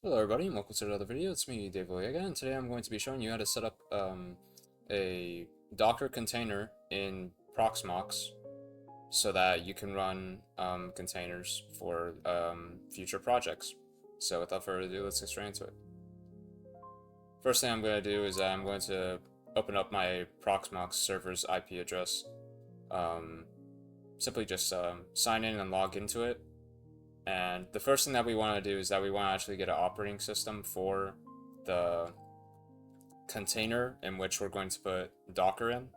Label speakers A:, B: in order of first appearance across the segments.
A: Hello everybody and welcome to another video. It's me, Dave Villegas, and today I'm going to be showing you how to set up a Docker container in Proxmox so that you can run containers for future projects. So without further ado, let's get straight into it. First thing I'm going to do is I'm going to open up my Proxmox server's IP address. Simply just sign in and log into it. And the first thing that we want to do is that we want to actually get an operating system for the container in which we're going to put Docker in.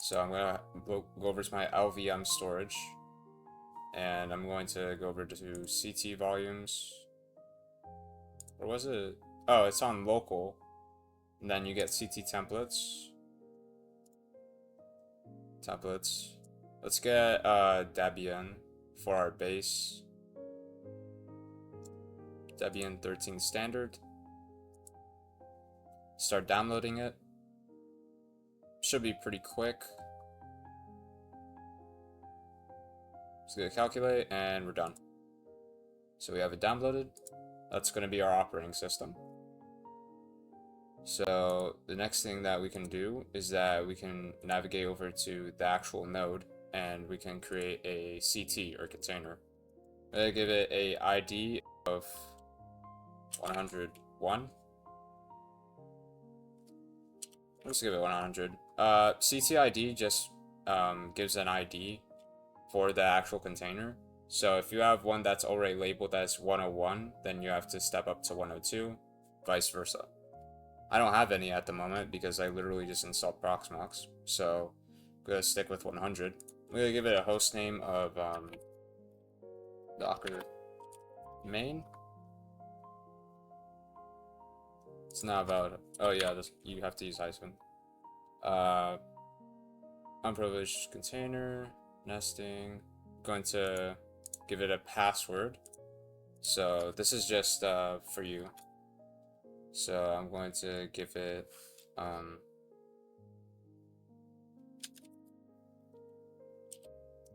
A: So I'm going to go over to my LVM storage, and I'm going to go over to CT volumes. Or was it? Oh, it's on local. And then you get CT templates. Let's get Debian for our base. Debian 13 standard. Start downloading it. Should be pretty quick. Just gonna calculate and we're done. So we have it downloaded. That's gonna be our operating system. So the next thing that we can do is that we can navigate over to the actual node and we can create a CT or container. I'm gonna give it a ID of 101. Let's give it 100. CTID just gives an ID for the actual container. So if you have one that's already labeled as 101, then you have to step up to 102, vice versa. I don't have any at the moment because I literally just installed Proxmox, so I'm gonna stick with 100. I'm gonna give it a host name of Docker main. It's not about, oh yeah, you have to use hyphen. Unprivileged container, nesting. I'm going to give it a password. So this is just for you. So I'm going to give it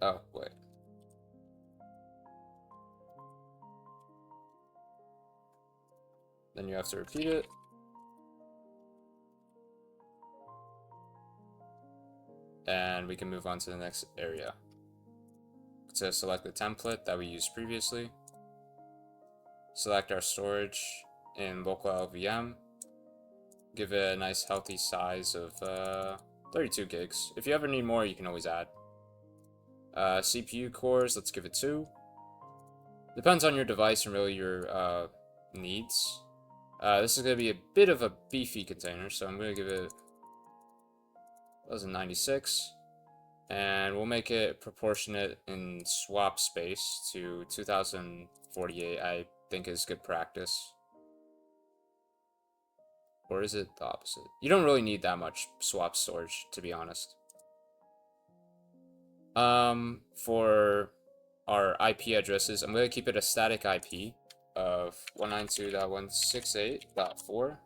A: oh wait. Then you have to repeat it. And we can move on to the next area. To select the template that we used previously. Select our storage in local LVM. Give it a nice healthy size of 32 gigs. If you ever need more, you can always add. CPU cores, let's give it 2. Depends on your device and really your needs. This is going to be a bit of a beefy container, so I'm going to give it 1096, and we'll make it proportionate in swap space to 2048. I think is good practice. Or is it the opposite? You don't really need that much swap storage, to be honest. For our IP addresses, I'm going to keep it a static IP of 192.168.4.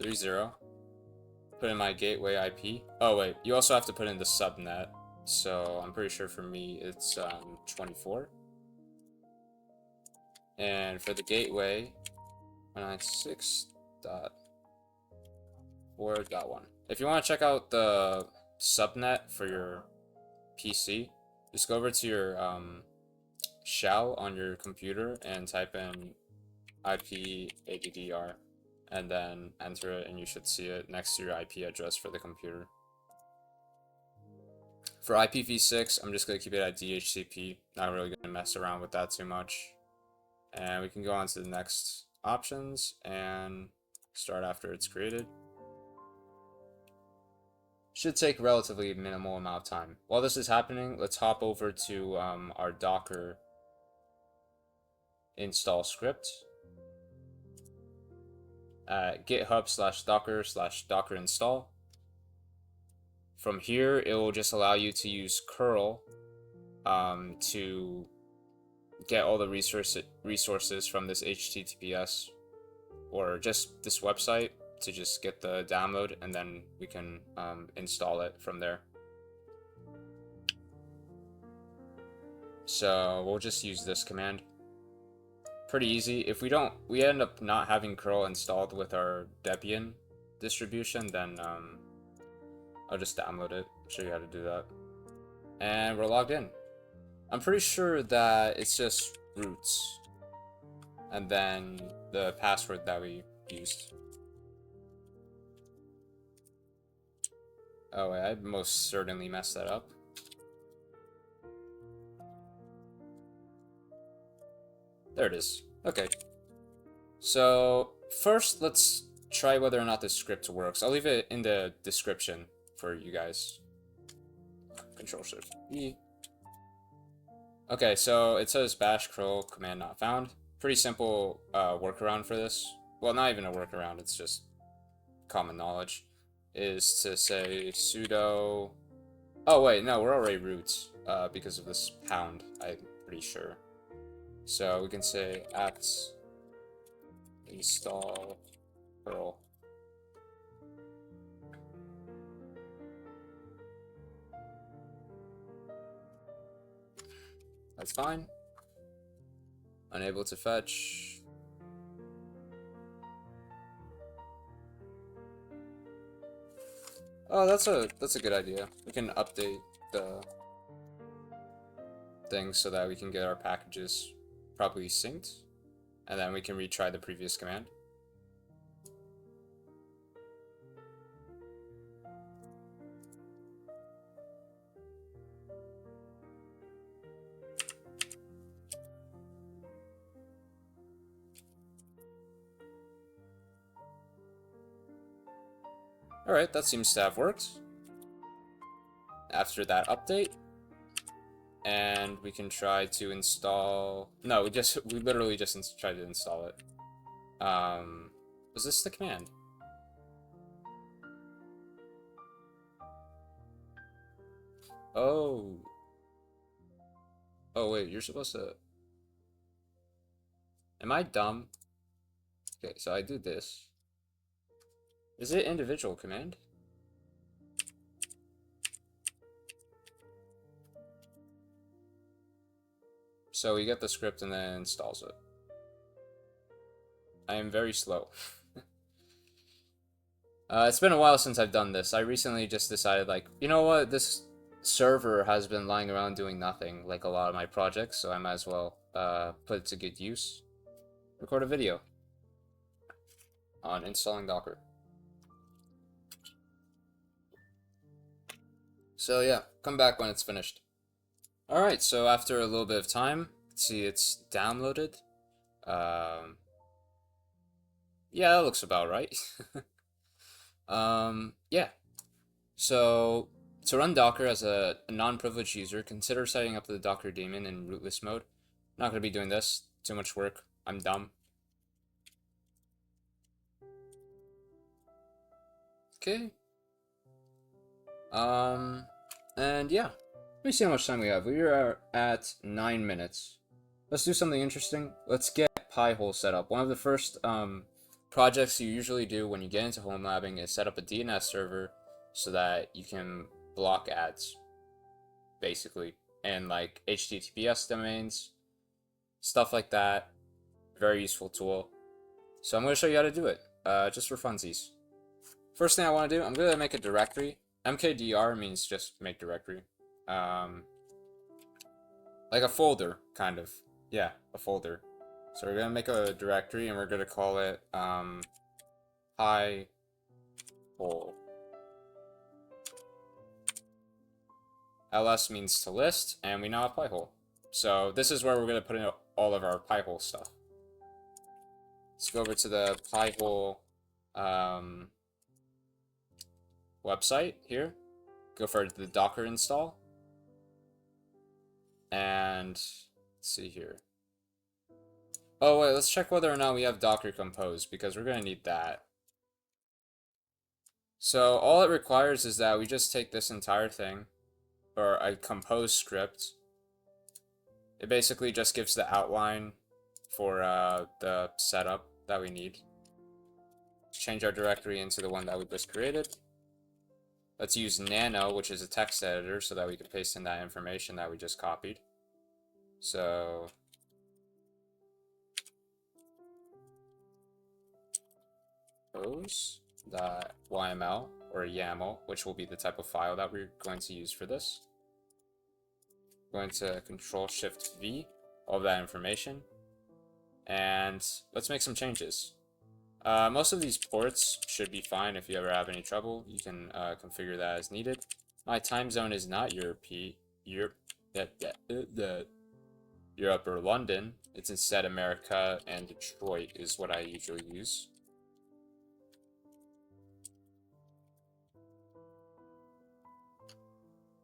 A: 30. Put in my gateway IP. Oh wait, you also have to put in the subnet. So I'm pretty sure for me it's 24. And for the gateway, 196.4.1. If you want to check out the subnet for your PC, just go over to your shell on your computer and type in IP-ADDR. And then enter it, and you should see it next to your IP address for the computer. For IPv6, I'm just going to keep it at DHCP. Not really going to mess around with that too much. And we can go on to the next options and start after it's created. Should take relatively minimal amount of time. While this is happening, let's hop over to our Docker install script. GitHub/docker/docker install. From here, it will just allow you to use curl to get all the resources from this HTTPS or just this website to just get the download, and then we can install it from there. So we'll just use this command. Pretty easy. If we end up not having curl installed with our Debian distribution, then I'll just download it, show you how to do that. And we're logged in. I'm pretty sure that it's just roots. And then the password that we used. Oh, wait, I most certainly messed that up. There it is. Okay. So, first, let's try whether or not this script works. I'll leave it in the description for you guys. Control-Shift-E. Okay, so it says bash curl command not found. Pretty simple workaround for this. Well, not even a workaround, it's just common knowledge. Is to say sudo... Oh, wait, no, we're already root because of this pound, I'm pretty sure. So we can say apt install curl. That's fine. Unable to fetch. Oh, that's a good idea. We can update the things so that we can get our packages properly synced, and then we can retry the previous command. Alright, that seems to have worked. After that update, and we can try to install... No, we literally just tried to install it. Was this the command? Oh. Oh, wait, you're supposed to... Am I dumb? Okay, so I do this. Is it individual command? So we get the script and then installs it. I am very slow. It's been a while since I've done this. I recently just decided, like, you know what, this server has been lying around doing nothing, like a lot of my projects, so I might as well put it to good use. Record a video on installing Docker. So yeah, come back when it's finished. Alright, so after a little bit of time, see it's downloaded. Yeah, that looks about right. Yeah. So, to run Docker as a non-privileged user, consider setting up the Docker daemon in rootless mode. Not going to be doing this. Too much work. I'm dumb. Okay. And yeah. Let me see how much time we have. We are at 9 minutes. Let's do something interesting. Let's get PIhole set up. One of the first projects you usually do when you get into Homelabbing is set up a DNS server so that you can block ads, basically, and like HTTPS domains, stuff like that. Very useful tool. So I'm going to show you how to do it, just for funsies. First thing I want to do, I'm going to make a directory. mkdir means just make directory. Like a folder, kind of. Yeah, a folder. So we're going to make a directory, and we're going to call it PIhole. ls means to list, and we now have PIhole. So this is where we're going to put in all of our PIhole stuff. Let's go over to the PIhole website here. Go for the Docker install. And let's see here. Oh wait, let's check whether or not we have Docker Compose, because we're going to need that. So all it requires is that we just take this entire thing, or a compose script. It basically just gives the outline for the setup that we need. Let's change our directory into the one that we just created. Let's use nano, which is a text editor, so that we can paste in that information that we just copied. So pose.yml or YAML, which will be the type of file that we're going to use for this. Going to Control-Shift-V, all of that information, and let's make some changes. Most of these ports should be fine. If you ever have any trouble, you can configure that as needed. My time zone is not Europe or London. It's instead America and Detroit is what I usually use.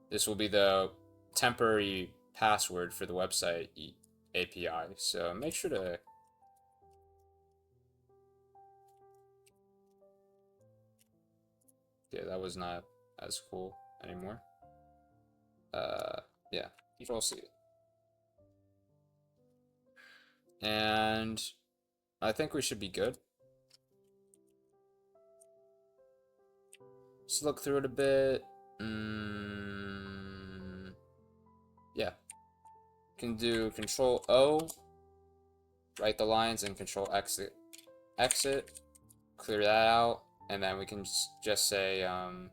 A: This will be the temporary password for the website API, so make sure to yeah, that was not as cool anymore. Yeah, Control-C. And I think we should be good. Let's look through it a bit. Yeah. Can do Control-O, write the lines, and Control-Exit. Exit, clear that out, and then we can just say, and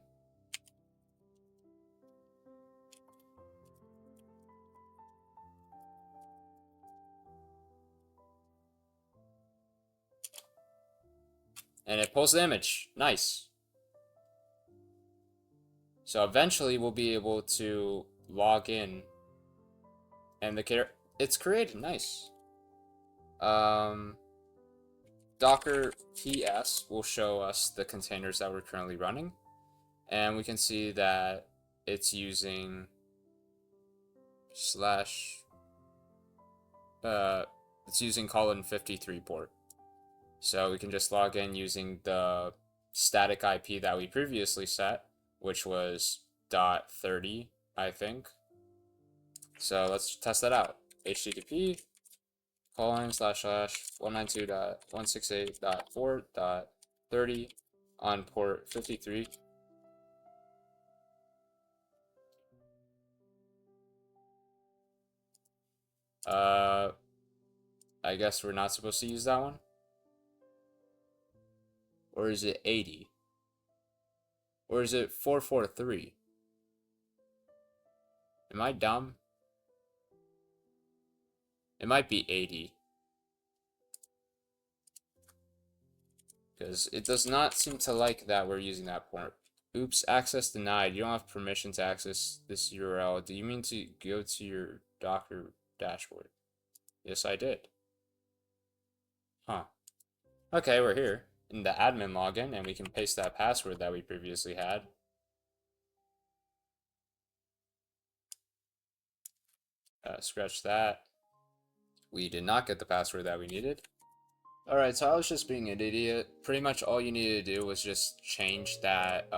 A: it pulls the image. Nice. So eventually we'll be able to log in and it's created. Nice. Docker PS will show us the containers that we're currently running, and we can see that it's using colon 53 port. So we can just log in using the static IP that we previously set, which was .30, I think. So let's test that out. HTTP :/192.168.4.30 on port 53. I guess we're not supposed to use that one. Or is it 80? Or is it 443? Am I dumb? It might be 80. Because it does not seem to like that we're using that port. Oops, access denied. You don't have permission to access this URL. Do you mean to go to your Docker dashboard? Yes, I did. Huh. Okay, we're here in the admin login, and we can paste that password that we previously had. Scratch that. We did not get the password that we needed. Alright, so I was just being an idiot. Pretty much all you needed to do was just change that,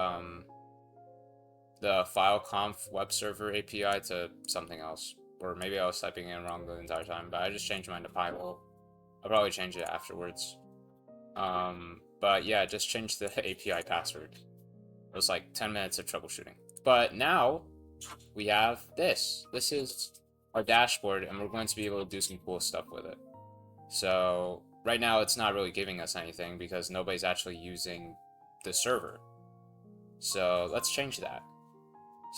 A: the FileConf web server API to something else. Or maybe I was typing in wrong the entire time, but I just changed mine to PIhole. I'll probably change it afterwards. But yeah, just change the API password. It was like 10 minutes of troubleshooting. But now we have this. This is our dashboard, and we're going to be able to do some cool stuff with it. So right now it's not really giving us anything because nobody's actually using the server. So let's change that.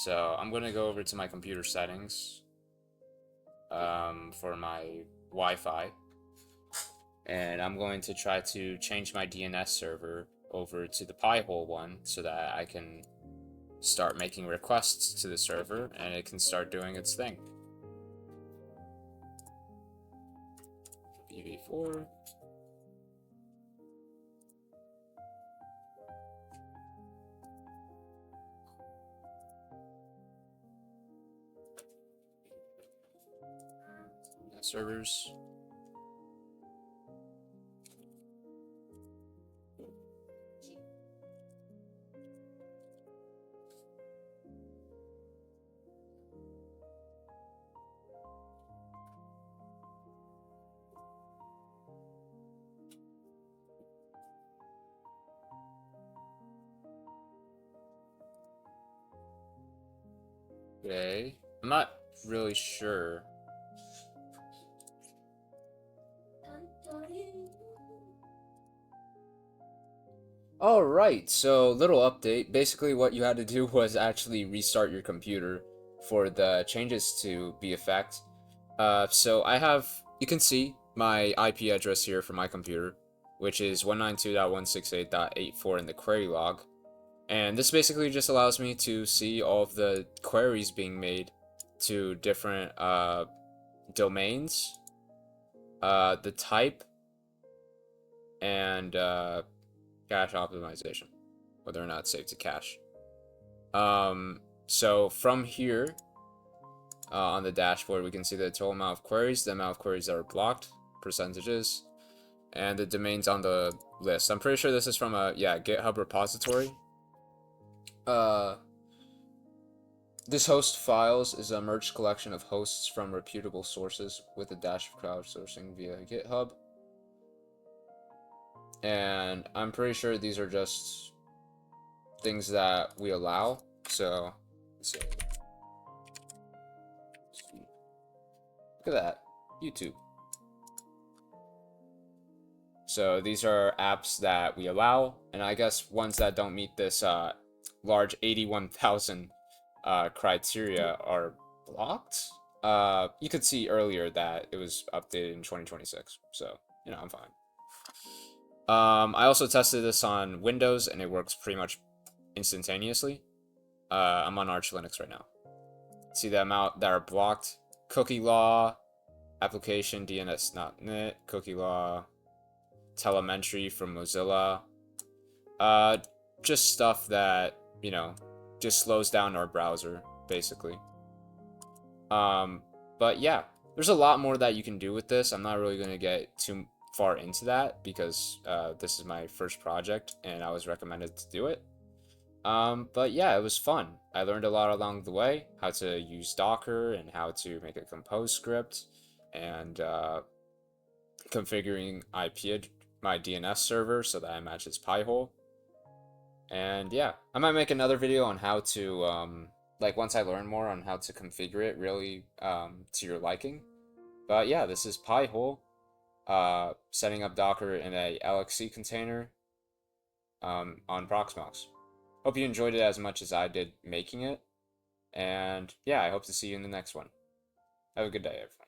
A: So I'm going to go over to my computer settings for my Wi-Fi. And I'm going to try to change my DNS server over to the PIhole one so that I can start making requests to the server and it can start doing its thing. BV4. Servers. Okay. I'm not really sure Alright, so little update. Basically what you had to do was actually restart your computer for the changes to be effect. So I have, you can see my IP address here for my computer, which is 192.168.84 in the query log. And this basically just allows me to see all of the queries being made to different domains, the type, and cache optimization, whether or not it's saved to cache. So from here, on the dashboard, we can see the total amount of queries, the amount of queries that are blocked, percentages, and the domains on the list. I'm pretty sure this is from a, yeah, GitHub repository. This host files is a merged collection of hosts from reputable sources with a dash of crowdsourcing via GitHub. And I'm pretty sure these are just things that we allow. So, let's see. Look at that. YouTube. So these are apps that we allow, and I guess ones that don't meet this large 81,000 criteria are blocked. You could see earlier that it was updated in 2026, so, you know, I'm fine. I also tested this on Windows, and it works pretty much instantaneously. I'm on Arch Linux right now. See the amount that are blocked. Cookie law, application DNS.NET, cookie law, telemetry from Mozilla. Just stuff that, you know, just slows down our browser, basically. But yeah, there's a lot more that you can do with this. I'm not really going to get too far into that because this is my first project and I was recommended to do it. But yeah, it was fun. I learned a lot along the way, how to use Docker and how to make a compose script and configuring my DNS server so that it matches PIhole. And yeah, I might make another video on how to, like once I learn more on how to configure it really to your liking. But yeah, this is PIhole, setting up Docker in a LXC container on Proxmox. Hope you enjoyed it as much as I did making it. And yeah, I hope to see you in the next one. Have a good day, everyone.